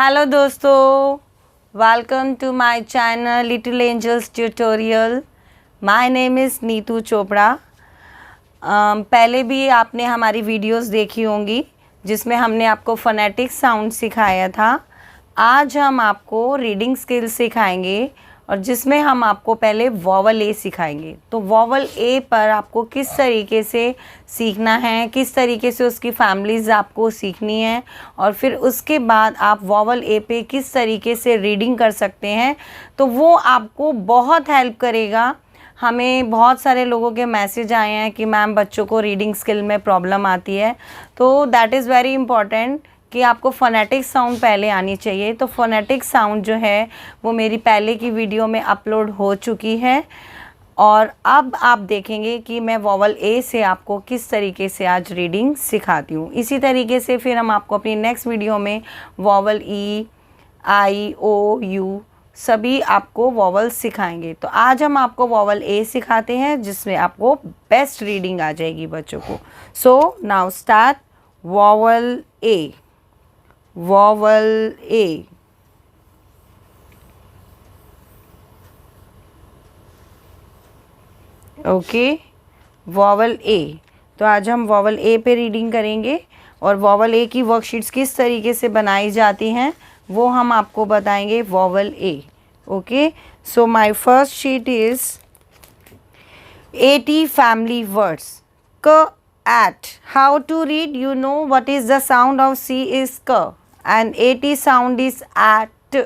Hello दोस्तों, welcome to my channel little angels tutorial. My name is Neetu Chopra. पहले भी आपने हमारी वीडियोस देखी होंगी जिसमें हमने आपको फोनेटिक साउंड सिखाया था। आज हम आपको रीडिंग स्किल्स सिखाएंगे और जिसमें हम आपको पहले वॉवल ए सिखाएंगे। तो वॉवल ए पर आपको किस तरीके से सीखना है, किस तरीके से उसकी फैमिलीज़ आपको सीखनी है और फिर उसके बाद आप वॉवल ए पे किस तरीके से रीडिंग कर सकते हैं, तो वो आपको बहुत हेल्प करेगा। हमें बहुत सारे लोगों के मैसेज आए हैं कि मैम बच्चों को रीडिंग स्किल में प्रॉब्लम आती है, तो दैट इज़ वेरी इंपॉर्टेंट कि आपको फोनेटिक साउंड पहले आनी चाहिए। तो फोनेटिक साउंड जो है वो मेरी पहले की वीडियो में अपलोड हो चुकी है और अब आप देखेंगे कि मैं वॉवल ए से आपको किस तरीके से आज रीडिंग सिखाती हूँ। इसी तरीके से फिर हम आपको अपनी नेक्स्ट वीडियो में vowel E, I, O, U सभी आपको वॉवल सिखाएंगे। तो आज हम आपको वॉवल ए सिखाते हैं जिसमें आपको बेस्ट रीडिंग आ जाएगी बच्चों को। सो नाउ स्टार्ट वॉवल ए। वॉवल ए। ओके, वॉवल ए। तो आज हम वॉवल ए पे रीडिंग करेंगे और वॉवल ए की वर्कशीट्स किस तरीके से बनाई जाती हैं वो हम आपको बताएंगे vowel A. Okay, so my first sheet is 80 family words. क at. How to read? You know what is the sound of C is k and 80 sound is at.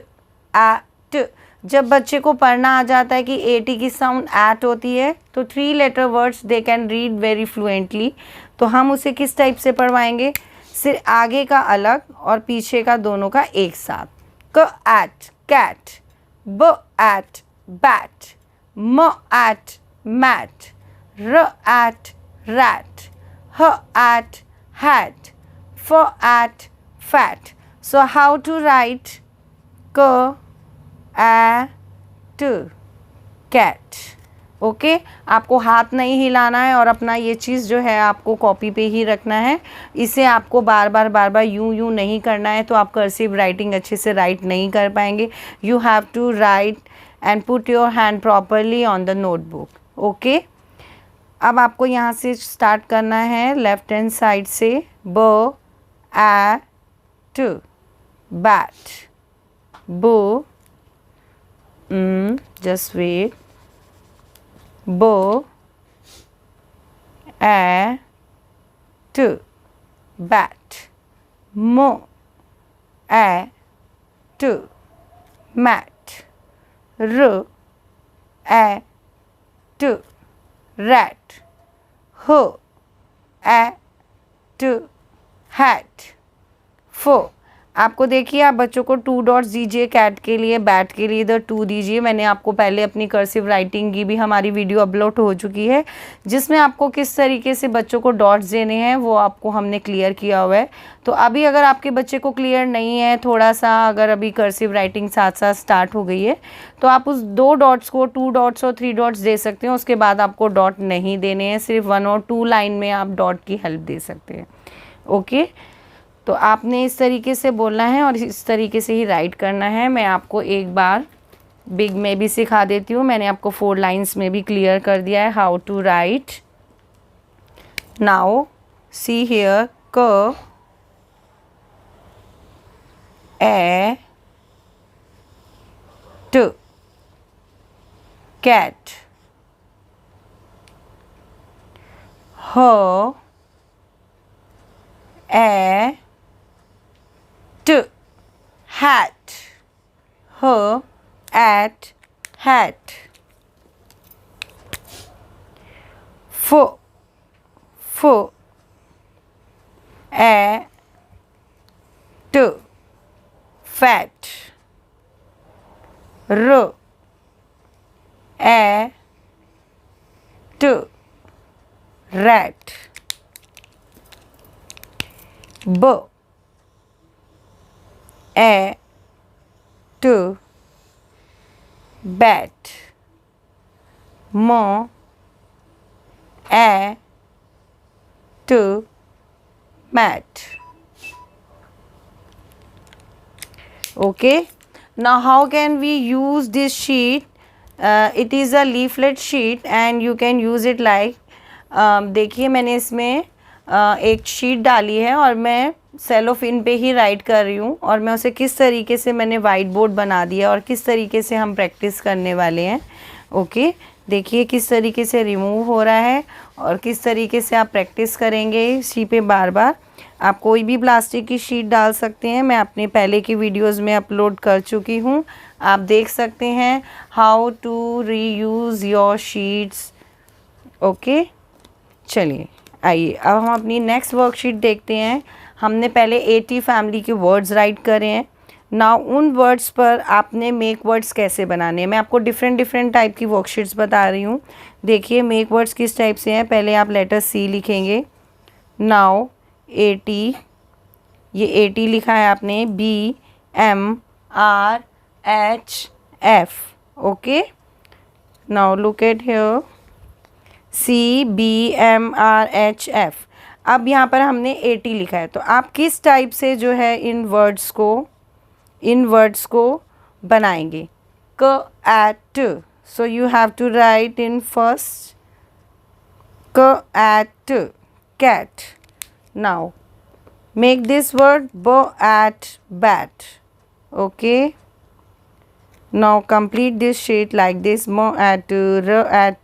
at. जब बच्चे को पढ़ना आ जाता है कि 80 की साउंड at होती है तो 3 letter words they can read very fluently. तो हम उसे किस टाइप से पढ़वाएंगे? सिर्फ आगे का अलग और पीछे का दोनों का एक साथ। क at cat, b at bat, m at mat, r at rat, h at hat, f at fat. So how to write k at cat? Okay, आपको हाथ नहीं हिलाना है और अपना ये चीज़ जो है आपको कॉपी पे ही रखना है। इसे आपको बार बार यूं नहीं करना है तो आप कर्सिव राइटिंग अच्छे से राइट नहीं कर पाएंगे। You have to write and put your hand properly on the notebook. Okay, अब आपको यहाँ से स्टार्ट करना है लेफ्ट हैंड साइड से। ब एट बैट, बो, जस्ट वेट, बो एट बैट, मो at mat, r at rat, ho at hat, fo। आपको देखिए, आप बच्चों को 2 डॉट्स दीजिए, कैट के लिए, बैट के लिए इधर 2 दीजिए। मैंने आपको पहले अपनी कर्सिव राइटिंग की भी हमारी वीडियो अपलोड हो चुकी है जिसमें आपको किस तरीके से बच्चों को डॉट्स देने हैं वो आपको हमने क्लियर किया हुआ है। तो अभी अगर आपके बच्चे को क्लियर नहीं है, थोड़ा सा अगर अभी कर्सिव राइटिंग साथ साथ स्टार्ट हो गई है तो आप उस 2 डॉट्स को 2 डॉट्स और 3 डॉट्स दे सकते हैं। उसके बाद आपको डॉट नहीं देने हैं, सिर्फ 1 और 2 लाइन में आप डॉट की हेल्प दे सकते हैं। ओके, तो आपने इस तरीके से बोलना है और इस तरीके से ही राइट करना है। मैं आपको एक बार बिग में भी सिखा देती हूँ। मैंने आपको 4 लाइंस में भी क्लियर कर दिया है how to write. Now see here, k a ट कैट, ह ए t hat, h at hat, f a t fat, r a t rat, b a to bat, mo a to mat। Okay, now how can we use this sheet? It is a leaflet sheet and you can use it like देखिए मैंने इसमें एक sheet डाली है और मैं cellophane पे ही right कर रही हूँ और मैं उसे किस तरीके से मैंने वाइट बोर्ड बना दिया और किस तरीके से हम प्रैक्टिस करने वाले हैं. ओके, देखिए किस तरीके से रिमूव हो रहा है और किस तरीके से आप प्रैक्टिस करेंगे इसी पे बार बार. आप कोई भी प्लास्टिक की शीट डाल सकते हैं, मैं अपने पहले की वीडियोस में अपलोड कर चुकी हूँ, आप देख सकते हैं how to reuse your sheets. Okay, चलिए आइए अब हम अपनी नेक्स्ट वर्कशीट देखते हैं. हमने पहले 80 फैमिली के वर्ड्स राइट करे हैं. नाउ उन वर्ड्स पर आपने मेक वर्ड्स कैसे बनाने हैं, मैं आपको डिफरेंट टाइप की वर्कशीट्स बता रही हूँ. देखिए मेक वर्ड्स किस टाइप से हैं. पहले आप लेटर सी लिखेंगे. नाउ 80, ये 80 लिखा है आपने, BMRHF. Okay, now look at here, CBMRHF. अब यहाँ पर हमने 80 लिखा है, तो आप किस टाइप से जो है इन वर्ड्स को बनाएंगे. cat, so you have to write in first cat. Now make this word bat. Okay, now complete this sheet like this, r, f.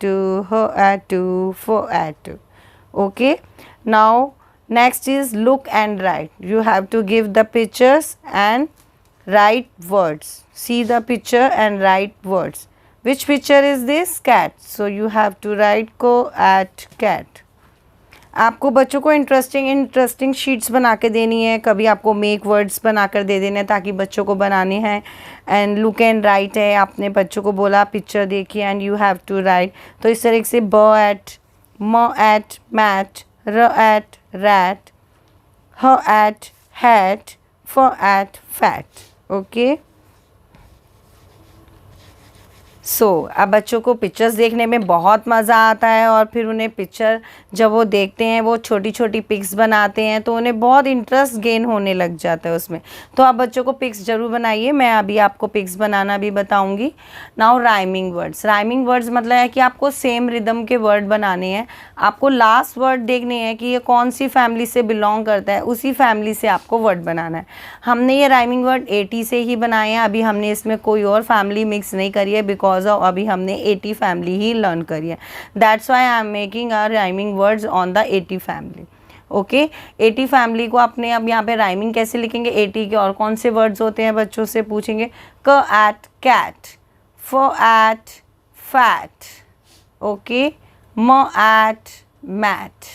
Okay, now next is look and write. You have to give the pictures and write words. See the picture and write words. Which picture is this? Cat. So you have to write cat. आपको बच्चों को interesting sheets बना के देनी है. कभी आपको make words बना कर दे देने ताकि बच्चों को बनाने हैं. एंड लुक एंड राइट है, आपने बच्चों को बोला पिक्चर देखिए and you have to write. तो इस तरीके से ब एट, म at mat, r at rat, h at hat, f at fat. Okay, अब बच्चों को पिक्चर्स देखने में बहुत मज़ा आता है और फिर उन्हें पिक्चर जब वो देखते हैं, वो छोटी छोटी पिक्स बनाते हैं तो उन्हें बहुत इंटरेस्ट गेन होने लग जाता है उसमें. तो आप बच्चों को पिक्स ज़रूर बनाइए, मैं अभी आपको पिक्स बनाना भी बताऊंगी. नाउ राइमिंग वर्ड्स मतलब है कि आपको सेम रिदम के वर्ड बनाने हैं. आपको लास्ट वर्ड देखने हैं कि ये कौन सी फैमिली से बिलोंग करता है, उसी फैमिली से आपको वर्ड बनाना है. हमने ये राइमिंग वर्ड 80 से ही बनाए हैं, अभी हमने इसमें कोई और फैमिली मिक्स नहीं करी है बिकॉज अभी हमने 80 फैमिली ही लर्न करी है. That's why I am making our rhyming words on the 80 family. Okay, 80 family को अपने अब यहाँ पे राइमिंग कैसे लिखेंगे. 80 के और कौन से वर्ड्स होते हैं बच्चों से पूछेंगे. K at cat, f at fat. Okay, m at mat.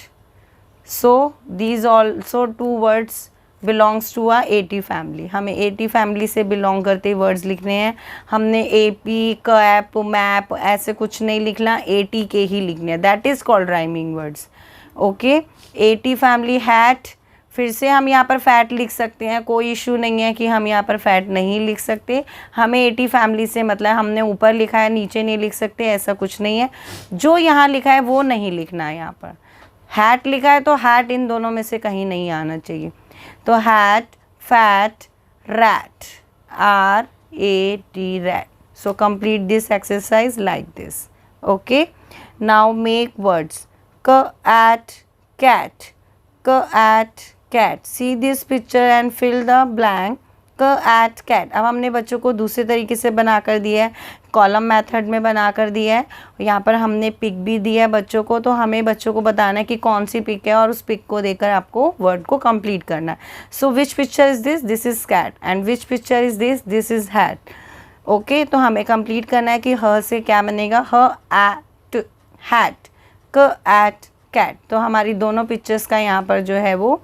So these also 2 words belongs to a 80 family. हमें 80 फैमिली से बिलोंग करते वर्ड्स लिखने हैं. हमने AP, कैप, मैप ऐसे कुछ नहीं लिखना, 80 के ही लिखने हैं. That is called rhyming words. Okay, 80 family hat. फिर से हम यहाँ पर फैट लिख सकते हैं, कोई इशू नहीं है कि हम यहाँ पर फैट नहीं लिख सकते. हमें 80 फैमिली से मतलब हमने ऊपर लिखा है नीचे नहीं लिख सकते, ऐसा कुछ नहीं है. जो यहाँ लिखा है वो नहीं लिखना है. यहाँ पर हैट लिखा है तो हैट इन दोनों में से कहीं नहीं आना चाहिए. तो hat, fat, rat, RAT rat. So complete this exercise like this. Okay, now make words. K at cat, k at cat. See this picture and fill the blank. K at cat. अब हमने बच्चों को दूसरे तरीके से बना कर दिया है, कॉलम मेथड में बना कर दिया है. यहाँ पर हमने पिक भी दिया है बच्चों को, तो हमें बच्चों को बताना है कि कौन सी पिक है और उस पिक को देकर आपको वर्ड को कंप्लीट करना है. So which picture is this? This is cat. And which picture is this? This is hat. Okay, तो हमें कंप्लीट करना है कि ह से क्या बनेगा. ह एट हैट, क एट कैट. तो हमारी दोनों पिक्चर्स का यहाँ पर जो है वो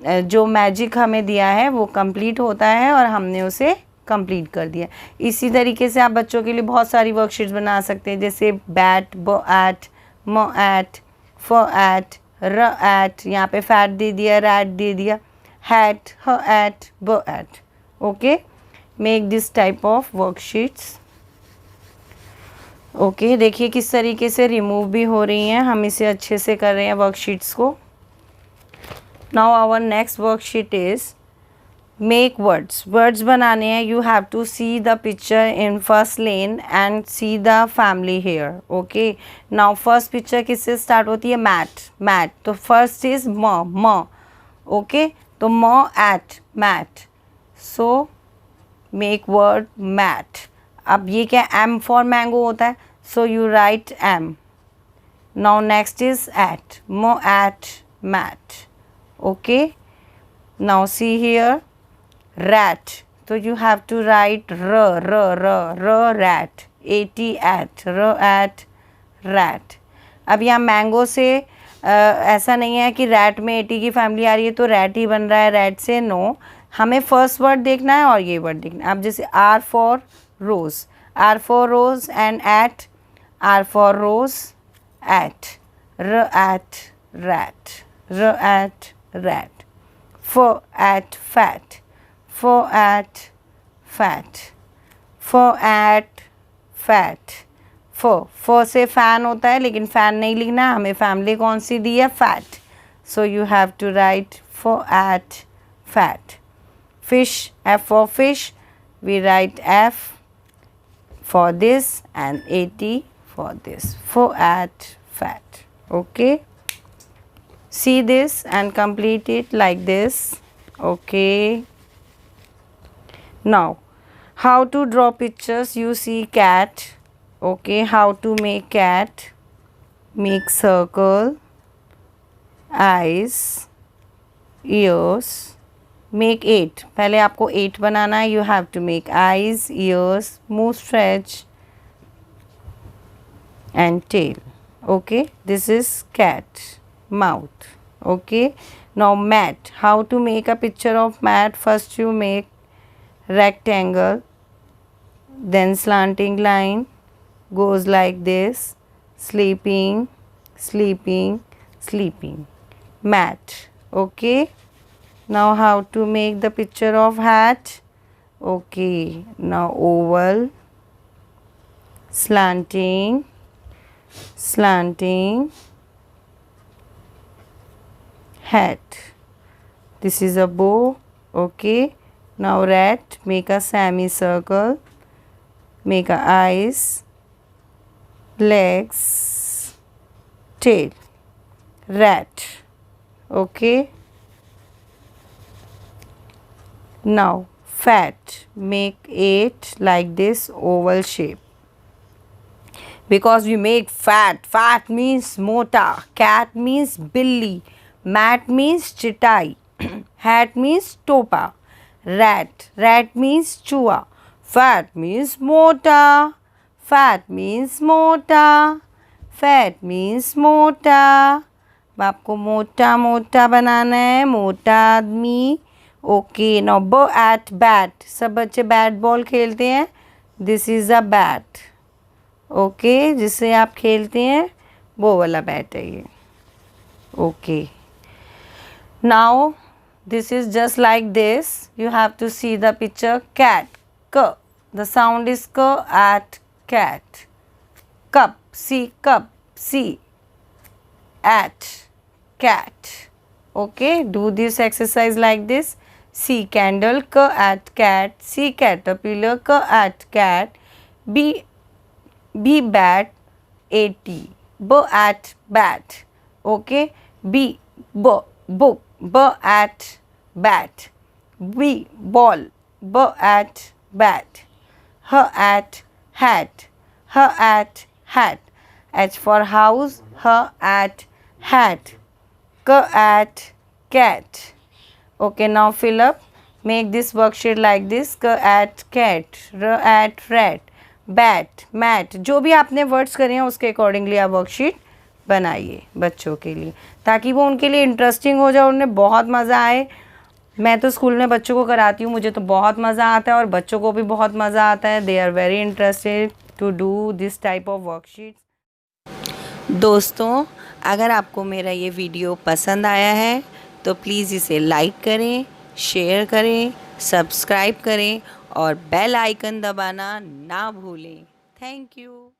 जो मैजिक हमें दिया है वो कंप्लीट होता है और हमने उसे कंप्लीट कर दिया. इसी तरीके से आप बच्चों के लिए बहुत सारी वर्कशीट्स बना सकते हैं, जैसे बैट, ब एट, म एट, फ एट, र एट. यहाँ पे फैट दे दिया, रैट दे दिया, hat, h at, b at. Okay, make this type of worksheets. Okay, देखिए किस तरीके से रिमूव भी हो रही हैं, हम इसे अच्छे से कर रहे हैं वर्कशीट्स को. Now our next worksheet is make words बनाने हैं. You have to see the picture in first lane and see the family here. Okay, now first picture किससे स्टार्ट होती है? मैट. तो फर्स्ट इज म. ओके, तो म at mat. So make word mat. अब ये क्या, एम फॉर मैंगो होता है, so you write M. Now next is at, म at mat. Okay, now see here rat. So you have to write rat. at rat. अब यहाँ mango से ऐसा नहीं है कि रैट में एटी की फैमिली आ रही है तो रैट ही बन रहा है रैट से. नो, हमें फर्स्ट वर्ड देखना है और ये वर्ड देखना है. अब जैसे R for rose and at, R for rose at, at rat, at fat, at fat, at fat. से फैन होता है लेकिन फैन नहीं लिखना, हमें फैमिली कौन सी दी है? Fat. So you have to write at fat. Fish, F for fish, we write F for this and AT for this, at fat. Okay, see this and complete it like this. Okay. Now, how to draw pictures? You see cat. Okay, how to make cat? Make circle, eyes, ears. Make 8. पहले आपको 8 बनाना है. You have to make eyes, ears, moustache and tail. Okay, this is cat. Mouth. Okay, now mat. How to make a picture of mat? First you make rectangle, then slanting line goes like this, sleeping, mat. Okay, now how to make the picture of hat? Okay, now oval, slanting, hat. This is a bow. Okay, now rat, make a semicircle, make a eyes, legs, tail, rat. Okay, now fat, make 8 like this oval shape. Because we make fat means mota, cat means billy, mat means chitai, hat means topa, rat means chua, fat means mota, fat means mota. आपको मोटा बनाना है, मोटा आदमी. Okay, now ब at bat. सब बच्चे bat ball खेलते हैं. This is a bat. Okay, जिससे आप खेलते हैं वो वाला बैट है ये. Okay, now this is just like this. You have to see the picture. Cat, k, the sound is k at cat. Cup, cup, c at cat. Okay, do this exercise like this. C candle, k at cat. C caterpillar, k at cat. B bat, at, b at bat. Okay, book, b at bat. B ball, b at bat. H at hat, H for house, h at hat. K at cat. Okay, now fill up. Make this worksheet like this. K at cat, r at rat, bat, mat. जो भी आपने words करे हैं उसके accordingly आप worksheet बनाइए बच्चों के लिए, ताकि वो उनके लिए इंटरेस्टिंग हो जाए, उन्हें बहुत मज़ा आए. मैं तो स्कूल में बच्चों को कराती हूँ, मुझे तो बहुत मज़ा आता है और बच्चों को भी बहुत मज़ा आता है. They are very interested to do this type of worksheet. दोस्तों, अगर आपको मेरा ये वीडियो पसंद आया है तो प्लीज़ इसे लाइक करें, शेयर करें, सब्सक्राइब करें और बेल आइकन दबाना ना भूलें. Thank you.